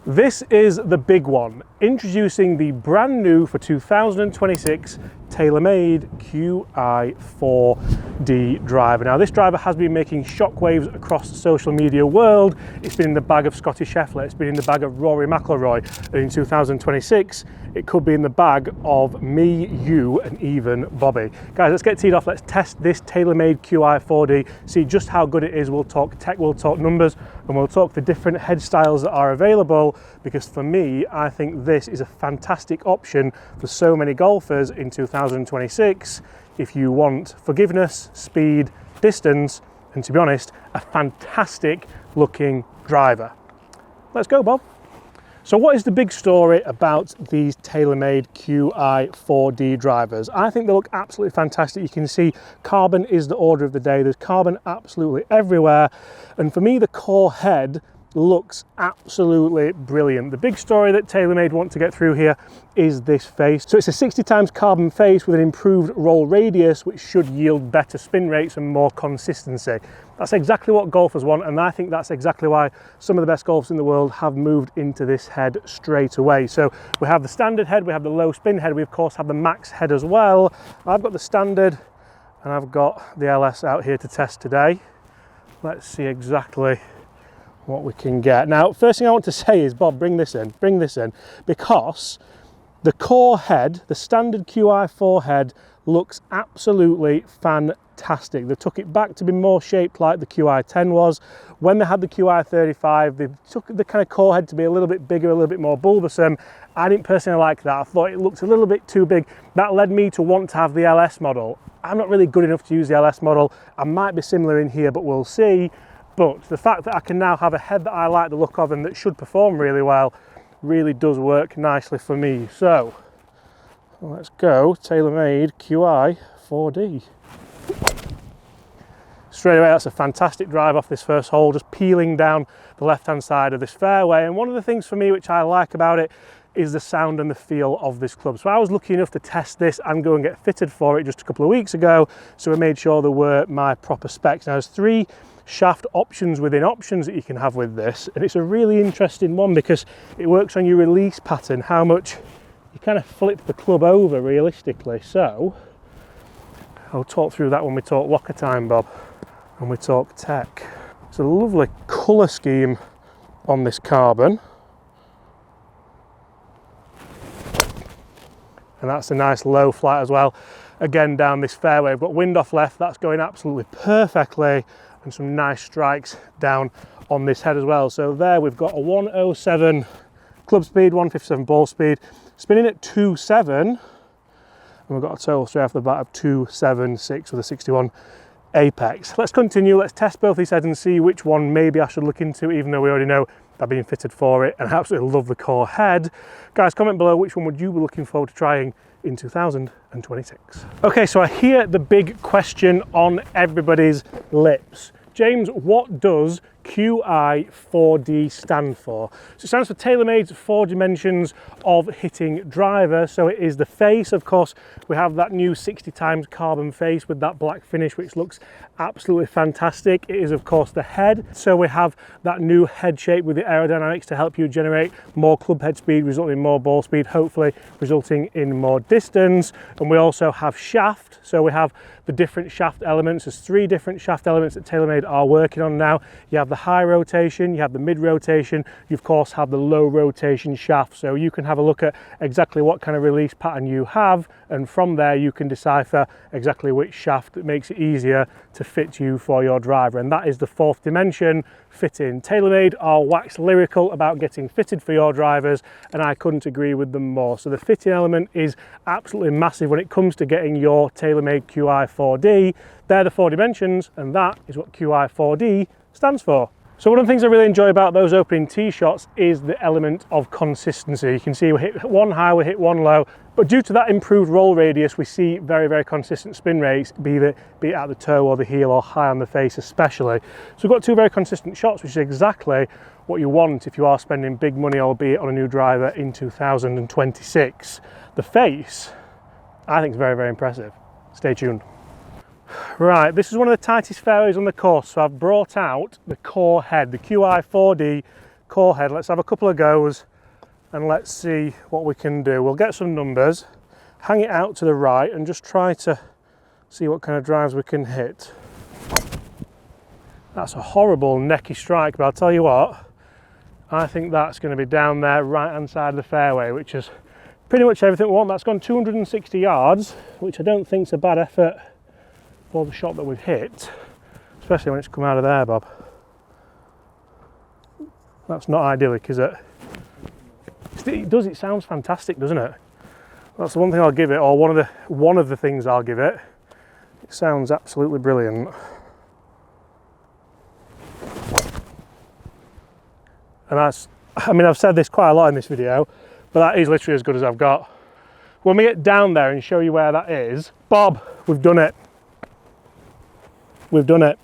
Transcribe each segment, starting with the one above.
This is the big one, introducing the brand new for 2026 TaylorMade Qi4D driver. Now this driver has been making shockwaves across the social media world. It's been in the bag of Scotty Scheffler, it's been in the bag of Rory McIlroy, and in 2026 it could be in the bag of me, you and even Bobby. Guys, let's get teed off, let's test this TaylorMade Qi4D, see just how good it is. We'll talk tech, we'll talk numbers, and we'll talk the different head styles that are available, because for me, I think this is a fantastic option for so many golfers in 2026 if you want forgiveness, speed, distance, and to be honest, a fantastic looking driver. Let's go, Bob. So what is the big story about these TaylorMade Qi4D drivers? I think they look absolutely fantastic. You can see carbon is the order of the day. There's carbon absolutely everywhere. And for me, the core head looks absolutely brilliant. The big story that TaylorMade want to get through here is this face. So it's a 60 times carbon face with an improved roll radius, which should yield better spin rates and more consistency. That's exactly what golfers want, and I think that's exactly why some of the best golfers in the world have moved into this head straight away. So we have the standard head, we have the low spin head, we of course have the max head as well. I've got the standard and I've got the LS out here to test today. Let's see exactly what we can get. Now, first thing I want to say is, Bob, bring this in, because the core head, the standard Qi4 head, looks absolutely fantastic. They took it back to be more shaped like the Qi10 was. When they had the Qi35, they took the kind of core head to be a little bit bigger, a little bit more bulbous. I didn't personally like that. I thought it looked a little bit too big. That led me to want to have the LS model. I'm not really good enough to use the LS model. I might be similar in here, but we'll see. But the fact that I can now have a head that I like the look of and that should perform really well really does work nicely for me. So let's go TaylorMade Qi4D. Straight away, that's a fantastic drive off this first hole, just peeling down the left-hand side of this fairway. And one of the things for me which I like about it is the sound and the feel of this club. So I was lucky enough to test this and go and get fitted for it just a couple of weeks ago. So I made sure there were my proper specs. Now there's 3 shaft options within options that you can have with this, and it's a really interesting one because it works on your release pattern, how much you kind of flip the club over realistically. So I'll talk through that when we talk locker time, Bob, and we talk tech. It's a lovely colour scheme on this carbon, and that's a nice low flight as well. Again, down this fairway, I've got wind off left, that's going absolutely perfectly, and some nice strikes down on this head as well. So there we've got a 107 club speed, 157 ball speed, spinning at 2.7, and we've got a total straight off the bat of 2.76 with a 61 apex. Let's continue, let's test both these heads and see which one maybe I should look into, even though we already know I've been fitted for it, and I absolutely love the core head. Guys, comment below which one would you be looking forward to trying in 2026. Okay, so I hear the big question on everybody's lips. James, what does Qi4D stand for? So it stands for TaylorMade's 4 dimensions of hitting driver. So it is the face, of course. We have that new 60 times carbon face with that black finish, which looks absolutely fantastic. It is, of course, the head. So we have that new head shape with the aerodynamics to help you generate more club head speed, resulting in more ball speed, hopefully resulting in more distance. And we also have shaft. So we have the different shaft elements. There's 3 different shaft elements that TaylorMade are working on now. You have the high rotation, you have the mid rotation, you of course have the low rotation shaft. So you can have a look at exactly what kind of release pattern you have, and from there you can decipher exactly which shaft that makes it easier to fit you for your driver. And that is the 4th dimension, fitting. TaylorMade are wax lyrical about getting fitted for your drivers, and I couldn't agree with them more. So the fitting element is absolutely massive when it comes to getting your TaylorMade Qi4D. They're the 4 dimensions, and that is what Qi4D stands for. So one of the things I really enjoy about those opening tee shots is the element of consistency. You can see we hit one high, we hit one low, but due to that improved roll radius, we see very, very consistent spin rates, be it at the toe or the heel or high on the face especially. So we've got 2 very consistent shots, which is exactly what you want if you are spending big money, albeit on a new driver in 2026. The face, I think, is very, very impressive. Stay tuned. Right, this is one of the tightest fairways on the course, so I've brought out the core head, the Qi4D core head. Let's have a couple of goes and let's see what we can do. We'll get some numbers, hang it out to the right and just try to see what kind of drives we can hit. That's a horrible necky strike, but I'll tell you what, I think that's going to be down there right hand side of the fairway, which is pretty much everything we want. That's gone 260 yards, which I don't think is a bad effort for the shot that we've hit, especially when it's come out of there, Bob. That's not idyllic, is it? It sounds fantastic, doesn't it? That's the one thing I'll give it, or one of the things I'll give it. It sounds absolutely brilliant. And that's, I mean, I've said this quite a lot in this video, but that is literally as good as I've got. When we get down there and show you where that is, Bob, we've done it. We've done it.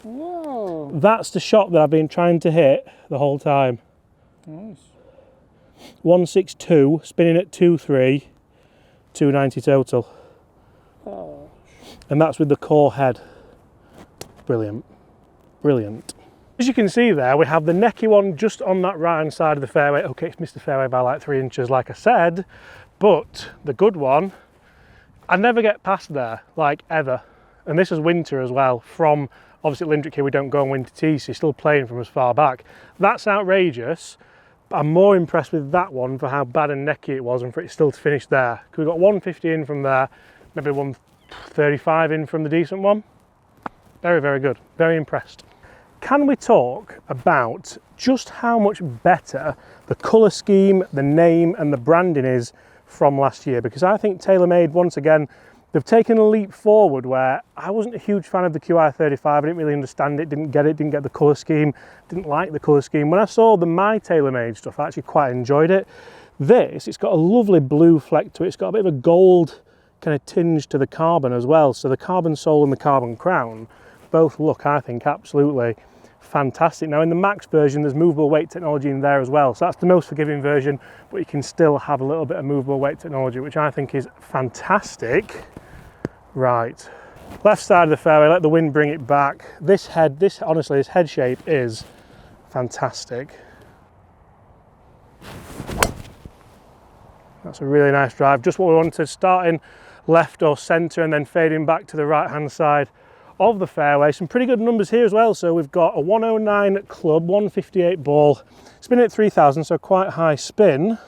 Whoa. That's the shot that I've been trying to hit the whole time. Nice. 162, spinning at 2.3, 290 total. Oh. And that's with the core head. Brilliant. Brilliant. As you can see there, we have the necky one just on that right hand side of the fairway. Okay, it's missed the fairway by like 3 inches, like I said, but the good one, I never get past there, like ever. And this is winter as well. From obviously at Lindrick here, we don't go on winter tees, so you're still playing from as far back. That's outrageous. But I'm more impressed with that one for how bad and necky it was and for it still to finish there. Because we got 150 in from there, maybe 135 in from the decent one. Very, very good. Very impressed. Can we talk about just how much better the colour scheme, the name and the branding is from last year? Because I think TaylorMade, once again, they've taken a leap forward where I wasn't a huge fan of the Qi4D. I didn't really understand it, didn't get the colour scheme, didn't like the colour scheme. When I saw the My TaylorMade stuff, I actually quite enjoyed it. This, it's got a lovely blue fleck to it. It's got a bit of a gold kind of tinge to the carbon as well. So the carbon sole and the carbon crown both look, I think, absolutely fantastic. Now in the Max version, there's movable weight technology in there as well. So that's the most forgiving version, but you can still have a little bit of movable weight technology, which I think is fantastic. Right, left side of the fairway, let the wind bring it back. This honestly, this head shape is fantastic. That's a really nice drive, just what we wanted, starting left or centre and then fading back to the right hand side of the fairway. Some pretty good numbers here as well. So we've got a 109 club, 158 ball, spinning at 3000, so quite high spin.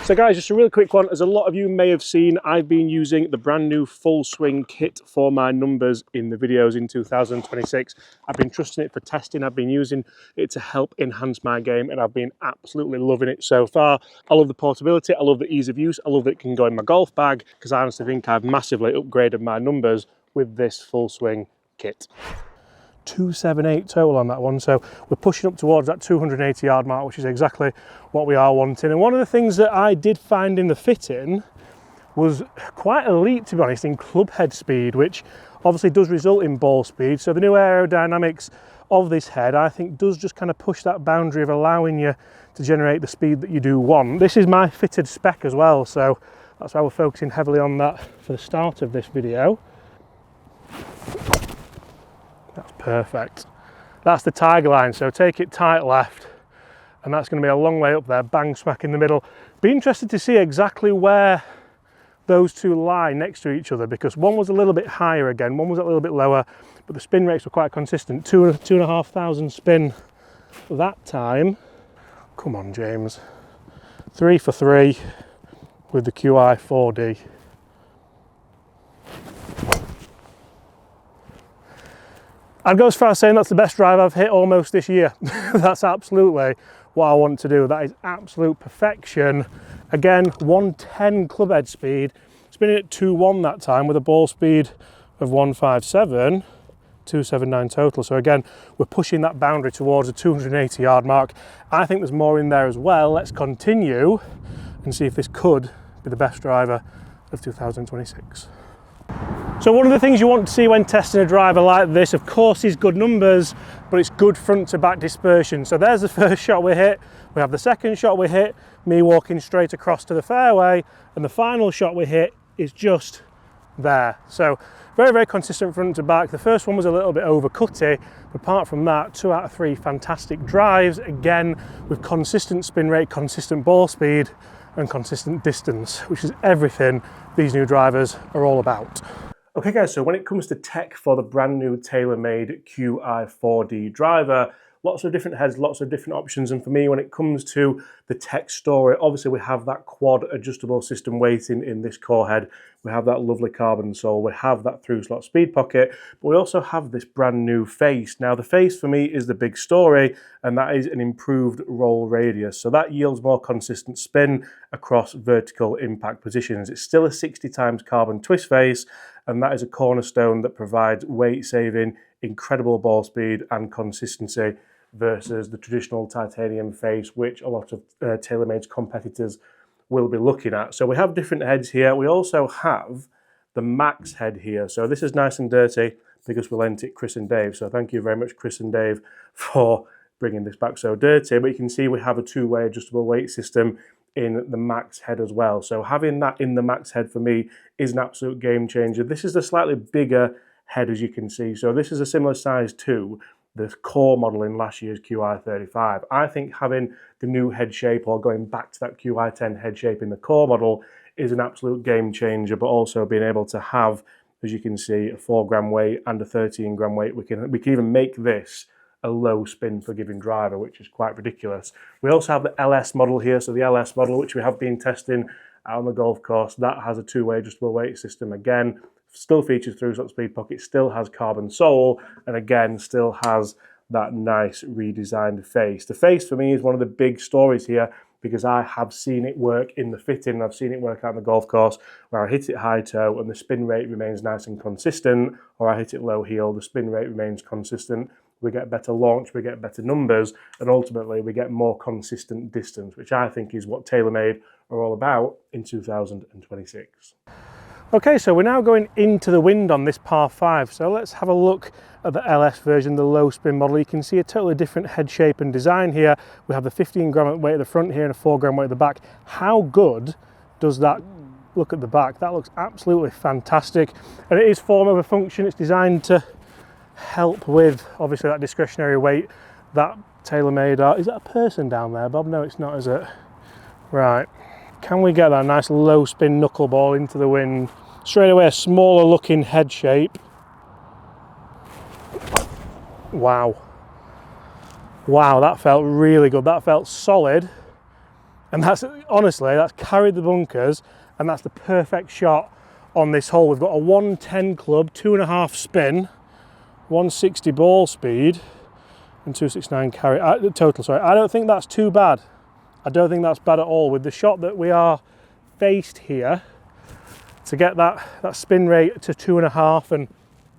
So guys, just a really quick one. As a lot of you may have seen, I've been using the brand new full swing kit for my numbers in the videos in 2026. I've been trusting it for testing. I've been using it to help enhance my game and I've been absolutely loving it so far. I love the portability. I love the ease of use. I love that it can go in my golf bag because I honestly think I've massively upgraded my numbers with this full swing kit. 278 total on that one, so we're pushing up towards that 280 yard mark, which is exactly what we are wanting. And one of the things that I did find in the fitting was quite a leap, to be honest, in club head speed, which obviously does result in ball speed. So the new aerodynamics of this head, I think, does just kind of push that boundary of allowing you to generate the speed that you do want. This is my fitted spec as well, so that's why we're focusing heavily on that for the start of this video. That's perfect. That's the tiger line, so take it tight left, and that's going to be a long way up there, bang smack in the middle. Be interested to see exactly where those two lie next to each other, because one was a little bit higher again, one was a little bit lower, but the spin rates were quite consistent. 2,500 spin that time. Come on, James. 3 for 3 with the Qi4D. I'd go as far as saying that's the best drive I've hit almost this year. That's absolutely what I want to do. That is absolute perfection. Again, 110 club head speed, spinning at 2.1 that time with a ball speed of 157, 279 total. So again, we're pushing that boundary towards a 280 yard mark. I think there's more in there as well. Let's continue and see if this could be the best driver of 2026. So one of the things you want to see when testing a driver like this, of course, is good numbers, but it's good front to back dispersion. So there's the first shot we hit. We have the second shot we hit, me walking straight across to the fairway, and the final shot we hit is just there. So very, very consistent front to back. The first one was a little bit overcutty, but apart from that, 2 out of 3 fantastic drives, again with consistent spin rate, consistent ball speed and consistent distance, which is everything these new drivers are all about. Okay guys, so when it comes to tech for the brand new TaylorMade Qi4D driver, lots of different heads, lots of different options, and for me, when it comes to the tech story, obviously we have that quad adjustable system weighting in this core head, we have that lovely carbon sole, we have that through slot speed pocket, but we also have this brand new face. Now the face for me is the big story, and that is an improved roll radius, so that yields more consistent spin across vertical impact positions. It's still a 60 times carbon twist face, and that is a cornerstone that provides weight saving, incredible ball speed and consistency versus the traditional titanium face, which a lot of TaylorMade's competitors will be looking at. So we have different heads here. We also have the Max head here. So this is nice and dirty because we lent it Chris and Dave. So thank you very much, Chris and Dave, for bringing this back so dirty. But you can see we have a 2-way adjustable weight system in the Max head as well. So having that in the Max head for me is an absolute game changer. This is the slightly bigger head, as you can see. So this is a similar size to the core model in last year's Qi35. I think having the new head shape or going back to that Qi10 head shape in the core model is an absolute game changer, but also being able to have, as you can see, a 4-gram weight and a 13-gram weight. We can even make this a low spin forgiving driver, which is quite ridiculous. We also have the LS model here. So the LS model, which we have been testing out on the golf course, that has a 2-way adjustable weight system. Again, still features through slot speed pocket, still has carbon sole, and again, still has that nice redesigned face. The face for me is one of the big stories here because I have seen it work in the fitting, and I've seen it work out on the golf course where I hit it high toe and the spin rate remains nice and consistent, or I hit it low heel, the spin rate remains consistent. We get better launch, we get better numbers, and ultimately we get more consistent distance, which I think is what TaylorMade are all about in 2026. Okay, so we're now going into the wind on this par 5. So let's have a look at the LS version, the low spin model. You can see a totally different head shape and design here. We have the 15-gram weight at the front here and a 4-gram weight at the back. How good does that look at the back? That looks absolutely fantastic. And it is form over function. It's designed to help with, obviously, that discretionary weight that TaylorMade are. Is that a person down there, Bob? No, it's not, is it? Right. Can we get that nice low spin knuckleball into the wind? Straight away, a smaller looking head shape. Wow. Wow, that felt really good. That felt solid. And that's, honestly, that's carried the bunkers, and that's the perfect shot on this hole. We've got a 110 club, 2.5 spin, 160 ball speed, and 269 carry, total, sorry. I don't think that's too bad. I don't think that's bad at all. With the shot that we are faced here, to get that spin rate to 2.5 and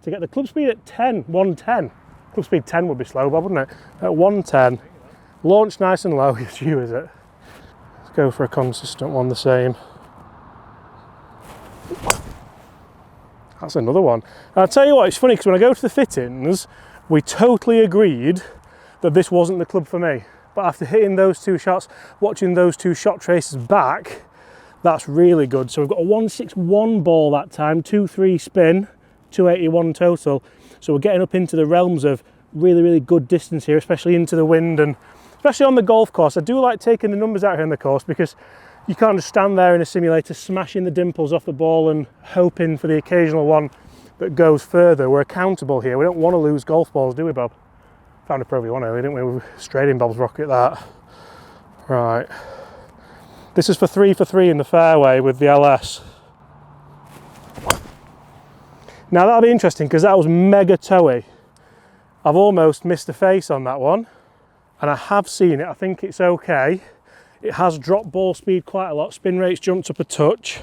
to get the club speed at 110. Club speed 10 would be slow, Bob, wouldn't it? At 110, launch nice and low, it's you, is it? Let's go for a consistent one, the same. That's another one. And I'll tell you what, it's funny because when I go to the fittings, we totally agreed that this wasn't the club for me. But after hitting those 2 shots, watching those 2 shot traces back, that's really good. So we've got a 161 ball that time, 2-3 spin, 281 total. So we're getting up into the realms of really, really good distance here, especially into the wind and especially on the golf course. I do like taking the numbers out here on the course because you can't just stand there in a simulator smashing the dimples off the ball and hoping for the occasional one that goes further. We're accountable here. We don't want to lose golf balls, do we, Bob? Found a Pro V1 earlier, didn't we? We were straight in Bob's rocket, that. Right. This is for 3 for 3 in the fairway with the LS. Now that'll be interesting because that was mega toey. I've almost missed the face on that one, and I have seen it. I think it's okay. It has dropped ball speed quite a lot. Spin rate's jumped up a touch.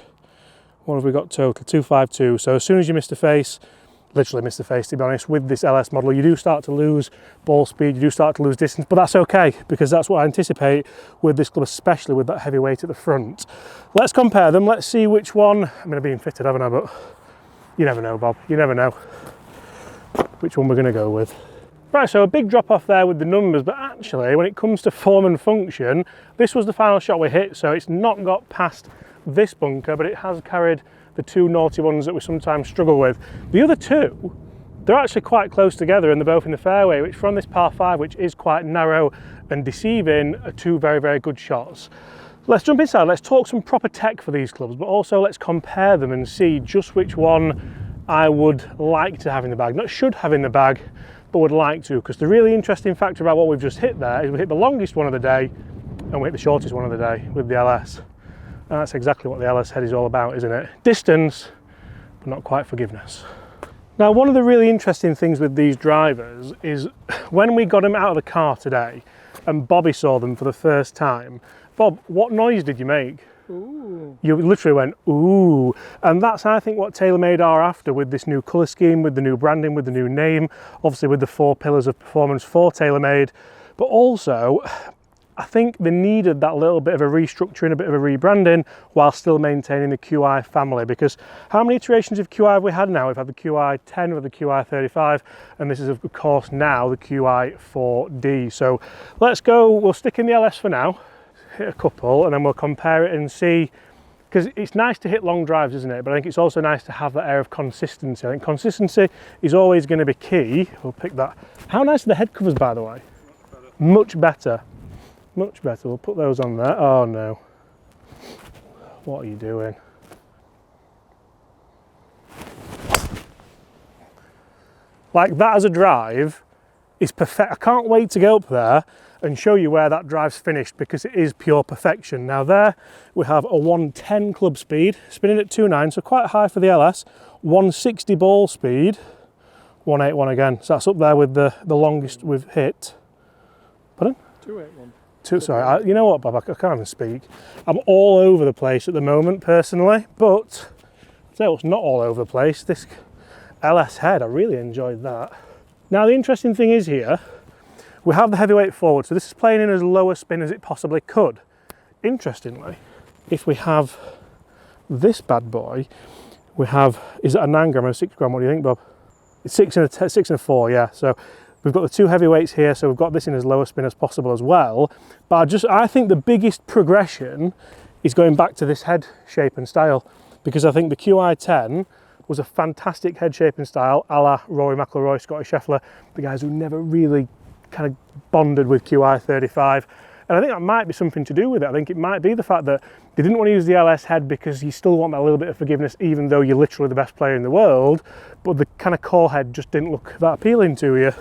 What have we got total? 252. So as soon as you miss the face, literally miss the face, to be honest, with this LS model, you do start to lose ball speed, you do start to lose distance, but that's okay because that's what I anticipate with this club, especially with that heavy weight at the front. Let's compare them. Let's see which one. I'm going to be fitted, haven't I? But you never know, Bob. You never know which one we're going to go with. Right, so a big drop off there with the numbers, but actually when it comes to form and function, this was the final shot we hit, so it's not got past this bunker, but it has carried the two naughty ones that we sometimes struggle with. The other two, they're actually quite close together and they're both in the fairway, which from this par 5, which is quite narrow and deceiving, are two very, very good shots. Let's jump inside, let's talk some proper tech for these clubs, but also let's compare them and see just which one I would like to have in the bag. Not should have in the bag, but would like to, because the really interesting factor about what we've just hit there is we hit the longest one of the day and we hit the shortest one of the day with the LS. And that's exactly what the LS head is all about, isn't it? Distance, but not quite forgiveness. Now, one of the really interesting things with these drivers is when we got them out of the car today and Bobby saw them for the first time. Bob, what noise did you make? Ooh. You literally went, ooh. And that's, I think, what TaylorMade are after with this new colour scheme, with the new branding, with the new name, obviously with the 4 pillars of performance for TaylorMade. But also, I think they needed that little bit of a restructuring, a bit of a rebranding, while still maintaining the Qi family. Because how many iterations of Qi have we had now? We've had the Qi10, we've had the Qi35, and this is, of course, now the Qi4D. So let's go, we'll stick in the LS for now, hit a couple, and then we'll compare it and see, because it's nice to hit long drives, isn't it? But I think it's also nice to have that air of consistency. I think consistency is always going to be key. We'll pick that. How nice are the head covers, by the way? Much better. Much better. We'll put those on there. Oh no. What are you doing? Like that as a drive is perfect. I can't wait to go up there and show you where that drive's finished, because it is pure perfection. Now there we have a 110 club speed, spinning at 2.9, so quite high for the LS, 160 ball speed, 181 again. So that's up there with the longest we've hit. Pardon? 281. Sorry, you know what, Bob, I can't even speak. I'm all over the place at the moment, personally, but I'll tell you what's not all over the place, this LS head, I really enjoyed that. Now, the interesting thing is here, we have the heavyweight forward, so this is playing in as low a spin as it possibly could. Interestingly, if we have this bad boy, we have, is it a 9 gram or a 6 gram? What do you think, Bob? It's 6 and a 4, yeah. So we've got the two heavyweights here, so we've got this in as low a spin as possible as well. But I think the biggest progression is going back to this head shape and style, because I think the Qi10 was a fantastic head shape and style, a la Rory McIlroy, Scotty Scheffler, the guys who never really kind of bonded with Qi35. And I think that might be something to do with it. I think it might be the fact that they didn't want to use the LS head because you still want that little bit of forgiveness, even though you're literally the best player in the world, but the kind of core head just didn't look that appealing to you.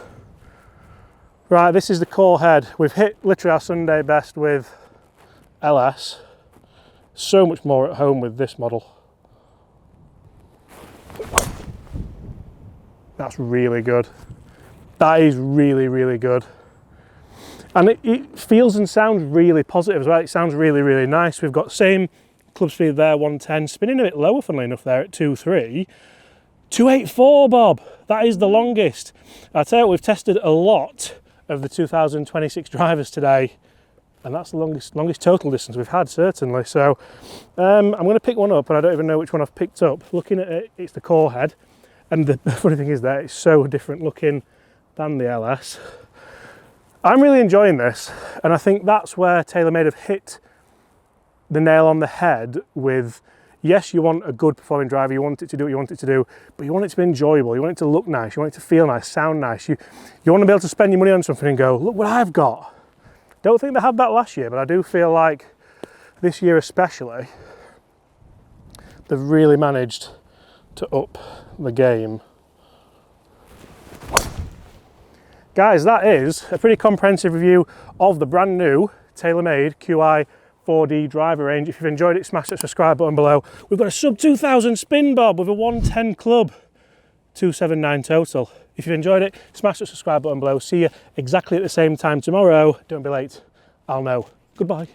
Right, this is the core head. We've hit literally our Sunday best with LS. So much more at home with this model. That's really good. That is really, really good. And it feels and sounds really positive as well. It sounds really, really nice. We've got same club speed there, 110, spinning a bit lower, funnily enough, there at 2.3. 284, Bob. That is the longest. I tell you what, we've tested a lot of the 2026 drivers today, and that's the longest total distance we've had, certainly. So I'm going to pick one up, and I don't even know which one I've picked up. Looking at it, it's the core head, and the funny thing is that it's so different looking than the LS. I'm really enjoying this, and I think that's where TaylorMade have hit the nail on the head with, yes, you want a good performing driver, you want it to do what you want it to do, but you want it to be enjoyable, you want it to look nice, you want it to feel nice, sound nice, you want to be able to spend your money on something and go, look what I've got. Don't think they had that last year, but I do feel like this year especially, they've really managed to up the game. Guys, that is a pretty comprehensive review of the brand new TaylorMade Qi4D driver range. If you've enjoyed it, smash that subscribe button below. We've got a sub 2000 spin, Bob, with a 110 club, 279 total. If you've enjoyed it, smash that subscribe button below. See you exactly at the same time tomorrow. Don't be late, I'll know. Goodbye.